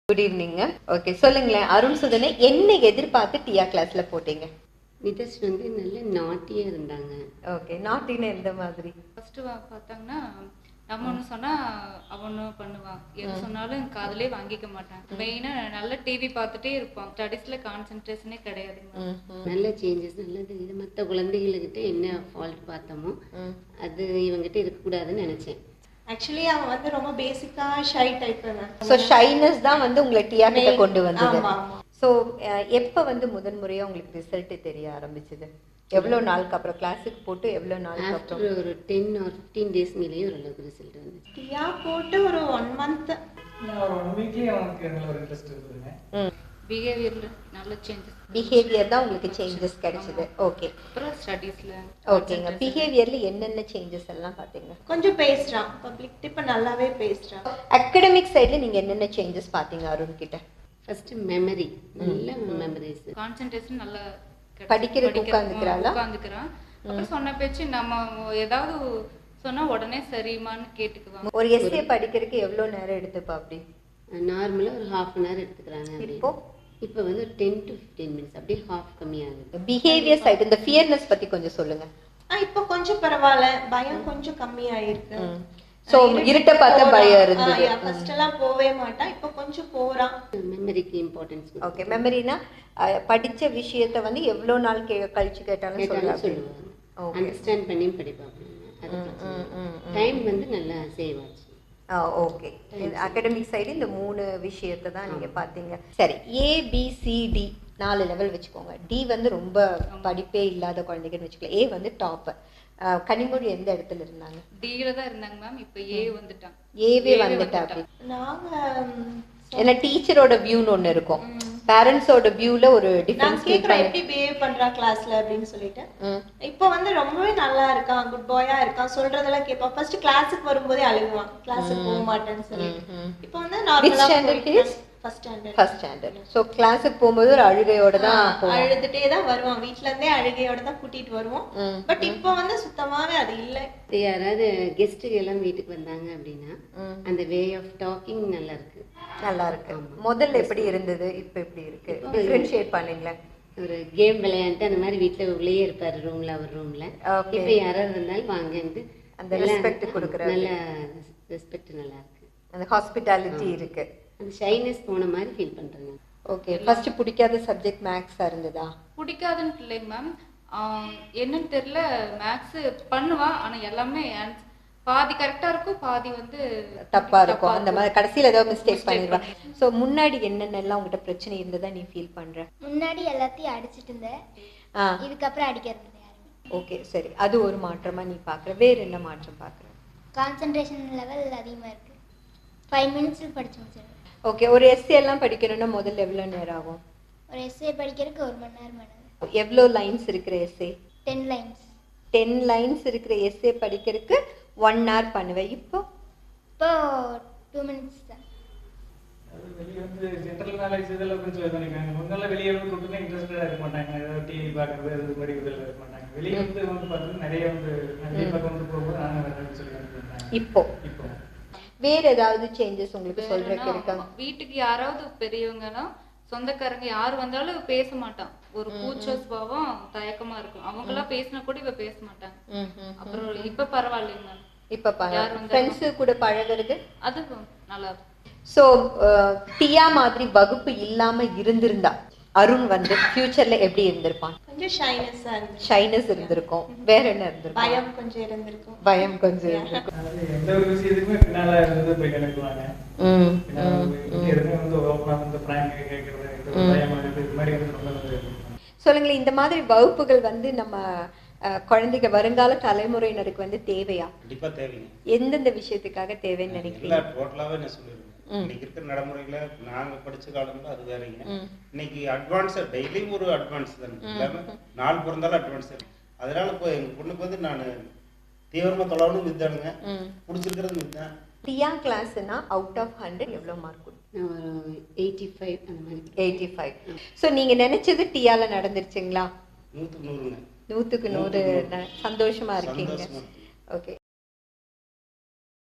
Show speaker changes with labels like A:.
A: Good evening. Okay, சொல்லுங்களேன். அருண் சுதனை என்ன எதிர்பார்த்து டியா கிளாஸ்ல போட்டீங்க?
B: நிதர்ஷ் வந்து நல்ல நாட்டியாக இருந்தாங்க.
A: ஓகே, நாட்டின்னு எந்த மாதிரி?
C: ஃபஸ்ட்டு பார்த்தாங்கன்னா நம்ம ஒன்று சொன்னால் அவன் ஒன்று பண்ணுவான். எது சொன்னாலும் காதலே வாங்கிக்க மாட்டான். மெயினாக நல்ல டிவி பார்த்துட்டே இருப்பான். ஸ்டடீஸில் கான்சென்ட்ரேஷனே கிடையாதுங்க.
B: நல்ல சேஞ்சஸ் நல்லது. இது மற்ற குழந்தைகள்கிட்ட என்ன ஃபால்ட் பார்த்தோமோ அது இவங்ககிட்ட இருக்கக்கூடாதுன்னு நினச்சேன்.
D: ஆக்சுவலி அவன் வந்து ரொம்ப பேசிக்கா ஷை டைப்.
A: ஸோ ஷைனஸ் தான் வந்து உங்களை டியா கிட்ட கொண்டு வந்தது.
D: ஆமா.
A: ஸோ எப்போ வந்து முதன் முறையாக உங்களுக்கு ரிசல்ட் தெரிய ஆரம்பிச்சது? எவ்வளோ நாளுக்கு அப்புறம்? கிளாஸுக்கு போட்டு எவ்வளோ நாளுக்கு
B: ஆஃப்டர்
A: அப்புறம்?
B: ஒரு 10 or 15 டேஸ் மேலேயே ஓரளவுக்கு ரிசல்ட் வந்து.
D: டியா போட்டு ஒரு 1 month.
E: ஒரு 1 வீக்லயே அவனுக்கு நல்ல ஒரு இன்ட்ரெஸ்ட் இருந்ததுங்க.
C: பிஹேவியரில் நல்ல சேஞ்சஸ்.
A: பிஹேவியர் தான் உங்களுக்கு சேஞ்சஸ் கிடைச்சது. ஓகே,
C: அப்புறம் ஸ்டடீஸில்
A: ஓகேங்க. பிஹேவியர்ல என்னென்ன சேஞ்சஸ் எல்லாம் பார்த்தீங்க?
D: கொஞ்சம் பேசுறான், பப்ளிக் இப்ப நல்லாவே பேசுறான்.
A: அகடமிக் சைடுல நீங்க என்னென்ன சேஞ்சஸ் பார்த்தீங்க அருண் கிட்ட?
B: ஃபர்ஸ்ட் மெமரி, நல்ல மெமரிஸ்.
C: கான்சென்ட்ரேஷன் நல்லா
A: படிக்கிறதுக்கு உட்காந்துக்கிறாளா?
C: உட்காந்துக்கிறான். அப்புறம் சொன்ன பேச்சு நம்ம ஏதாவது சொன்னா உடனே சரிமான்னு கேட்டுக்குவாங்க.
A: ஒரு எஸ்ஏ படிக்கிறதுக்கு எவ்வளோ நேரம் எடுத்துப்பா அப்படி?
B: நார்மலாக ஒரு ½ an hour எடுத்துக்கிறாங்க.
A: இப்போ
B: இப்போ வந்து 10 to 15 minutes அப்படியே ஹாஃப் கம்மியாகுது.
A: பிஹேவியர் சைடு இந்த ஃபியர்னஸ் பத்தி கொஞ்சம் சொல்லுங்க.
D: இப்போ கொஞ்சம் பரவாயில்ல, பயம் கொஞ்சம் கம்மியாயிருக்கு.
A: சோ இருட்ட பார்த்த பயம் இருந்தது.
D: ஃபர்ஸ்ட் எல்லாம் போவே மாட்டான், இப்போ கொஞ்சம் போறான்.
B: மெமரிக்கு இம்பார்ட்டன்ஸ்.
A: ஓகே, மெமரினா படிச்ச விஷயத்தை வந்து எவ்வளோ நாள் கழிச்சு கேட்டாலும்
B: சொல்லுவாங்க.
A: ஓகே,
B: அண்டர்ஸ்டாண்ட் பண்ணி படிப்பாங்க. அது டைம் வந்து நல்லா சேவ் ஆச்சு.
A: ஓகே. அகடமிக் சைடு இந்த 3 விஷயத்தை தான் நீங்க பாத்தீங்க. சரி, ABCD 4 லெவல் வச்சுக்கோங்க. டி வந்து ரொம்ப படிப்பே இல்லாத குழந்தைங்கன்னு வச்சுக்கலாம். ஏ வந்து டாப். கனிமொழி எந்த இடத்துல இருந்தாங்க?
C: டில தான் இருந்தாங்க மேம். இப்போ ஏ வந்துட்டான்.
A: ஏவே வந்துட்டா அப்படி.
D: நாங்க
A: ஏன்னா டீச்சரோட வியூன்னு ஒன்று இருக்கும், பேரண்ட்ஸோட வியூல ஒரு
D: நான்
A: டிஃபரன்ஸ்
D: கேக்குறேன் எப்படி பிஹேவ் பண்றா கிளாஸ்ல அப்படின்னு சொல்லிட்டு. இப்போ வந்து ரொம்பவே நல்லா இருக்கான், குட் பாயா இருக்கான், சொல்றதெல்லாம் கேட்பான். ஃபர்ஸ்ட் கிளாஸுக்கு வரும்போதே அழுகுவான், கிளாஸுக்கு போக மாட்டேன்னு சொல்லிட்டு. இப்போ வந்து நார்மலா ஃபர்ஸ்ட் ஸ்டாண்டர்ட். ஸோ கிளாஸுக்கு போகும்போது ஒரு அழுகையோட தான் அழுதுட்டே தான் வருவான். வீட்ல இருந்தே அழுகையோட தான் கூட்டிட்டு வருவோம். பட் இப்போ வந்து சுத்தமாவே அது இல்லை.
B: யாராவது கெஸ்ட்டுகள் எல்லாம் வீட்டுக்கு வந்தாங்க அப்படின்னா அந்த வே ஆஃப் டாக்கிங் நல்லா இருக்கு.
A: நல்லா இருக்கு. முதல்ல எப்படி இருந்தது, இப்போ எப்படி இருக்கு? டிஃபரன்ஷியேட் பண்ணீங்களா?
B: ஒரு கேம் விளையாண்டு அந்த மாதிரி வீட்டில் உள்ளே இருப்பார் ரூம்ல, அவர் ரூம்ல. இப்போ யாராவது வந்தாலும் வாங்கன்ட்டு
A: அந்த ரெஸ்பெக்ட் கொடுக்குற
B: நல்ல ரெஸ்பெக்ட் நல்லா இருக்கு.
A: அந்த ஹாஸ்பிட்டாலிட்டி இருக்கு.
B: அந்த ஷைனஸ் போன மாதிரி ஃபீல் பண்றேன்.
A: ஓகே, ஃபர்ஸ்ட் பிடிக்காத சப்ஜெக்ட் மேக்ஸா இருந்ததா?
C: பிடிக்காதுன்னு இல்லைங்க மேம். என்னன்னு தெரியல, மேக்ஸ் பண்ணுவான். ஆனா எல்லாமே பாதி கரெக்டா இருக்கும், பாதி வந்து
A: தப்பா இருக்கும். அந்த மாதிரி கடைசியில ஏதாவது மிஸ்டேக் பண்ணிடுவா. ஸோ முன்னாடி என்னென்னலாம் உங்ககிட்ட பிரச்சனை இருந்ததா நீ ஃபீல் பண்ற?
F: முன்னாடி எல்லாத்தையும் அடிச்சிட்டு இருந்தேன், இதுக்கப்புறம் அடிக்கிறது யாருமே.
A: ஓகே, சரி. அது ஒரு மாற்றமா நீ பாக்குற. வேற என்ன மாற்றம் பாக்குற?
F: கான்சென்ட்ரேஷன் லெவல் அதிகமாக இருக்கு. 5 minutes படிச்சு முடிச்சிடுவேன்.
A: ஓகே, ஒரு எஸ்ஏ எல்லாம் படிக்கணும்னா முதல்ல எவ்வளோ நேரம் ஆகும்?
F: ஒரு எஸ்ஏ படிக்கிறதுக்கு 1 மணி நேரம் ஆகுது.
A: எவ்வளோ லைன்ஸ் இருக்கிற எஸ்ஏ?
F: 10 lines.
A: 10 லைன்ஸ் இருக்கிற எஸ்ஏ படிக்கிறதுக்கு 1 hour பண்ணுவேன். இப்போ
F: 2 minutes தான்.
E: வெளியே வந்து ஜென்ரல் நாலேஜ் இதெல்லாம் கொஞ்சம் இது பண்ணிக்காங்க. முன்னால வெளியே வந்து கூப்பிட்டு இன்ட்ரெஸ்டடாக இருக்க மாட்டாங்க. ஏதாவது டிவி பார்க்குறது அது மாதிரி இதில் இருக்க மாட்டாங்க. வெளியே வந்து பார்த்தீங்கன்னா நிறைய வந்து நிறைய பக்கம் வந்து போகும்போது நானும் வரேன்னு சொல்லி அனுப்பிவிட்டாங்க.
A: இப்போ
E: இப்போ
A: வேற ஏதாவது சேஞ்சஸ் உங்களுக்கு சொல்றதுக்கு இருக்கா?
C: வீட்டுக்கு யாராவது பெரியவங்கன்னா சொந்தக்காரங்க யாரு வந்தாலும் பேச மாட்டான். ஒரு கூச்ச சுபாவம், தயக்கமா இருக்கும். அவங்க எல்லாம் பேசினா கூட இவ பேச மாட்டாங்க. அப்புறம் இப்ப பரவாயில்லைங்க மேம்.
A: இப்ப ஃப்ரெண்ட்ஸ் கூட பழகுறது
C: அது நல்லா இருக்கும்.
A: ஸோ டியா மாதிரி வகுப்பு இல்லாம இருந்திருந்தா அருண் வந்து ஃபியூச்சர்ல எப்படி இருந்திருப்பான்?
D: கொஞ்சம் ஷைனஸா இருந்து,
A: ஷைனஸ் இருந்திருக்கும். வேற என்ன இருந்திருக்கும்?
D: பயம் கொஞ்சம் இருந்திருக்கும்.
A: பயம் கொஞ்சம் இருந்திருக்கும்.
E: அதாவது எந்த ஒரு விஷயத்துக்குமே பின்னால இருந்து போய் கணக்குவாங்க. எதுவுமே வந்து ஓப்பனா வந்து பிராங்க் கேட்கறது, பயமா இருக்கு, இது மாதிரி வந்து ரொம்ப
A: சொல்லுங்களேன், இந்த மாதிரி வகுப்புகள் வந்து நம்ம குழந்தைங்க வருங்கால தலைமுறையினருக்கு வந்து தேவையா?
G: கண்டிப்பா தேவைங்க.
A: எந்தெந்த விஷயத்துக்காக தேவைன்னு நினைக்கிறீங்க?
G: டோட்டலாவே நான் சொல்லிடுவேன். இன்னைக்கு இருக்கிற நடைமுறையில நாங்க படிச்ச காலம்ல அது வேறீங்க. இன்னைக்கு அட்வான்ஸ் டெய்லி ஒரு அட்வான்ஸ் தான். இல்லாம நாள் பிறந்தாலும் அட்வான்ஸ். அதனால இப்போ எங்க பொண்ணுக்கு வந்து நான் தீவிரமா தொலைவணும் இதுதானுங்க. பிடிச்சிருக்கிறது இதுதான்.
A: டியா கிளாஸ்னா அவுட் ஆஃப் 100 எவ்வளோ மார்க்?
B: 85 அந்த மாதிரி.
A: 85. ஸோ நீங்க நினைச்சது டியால நடந்துருச்சுங்களா?
G: 100க்கு 100ங்க.
A: 100க்கு 100 சந்தோஷமா இருக்கீங்க. ஓகே.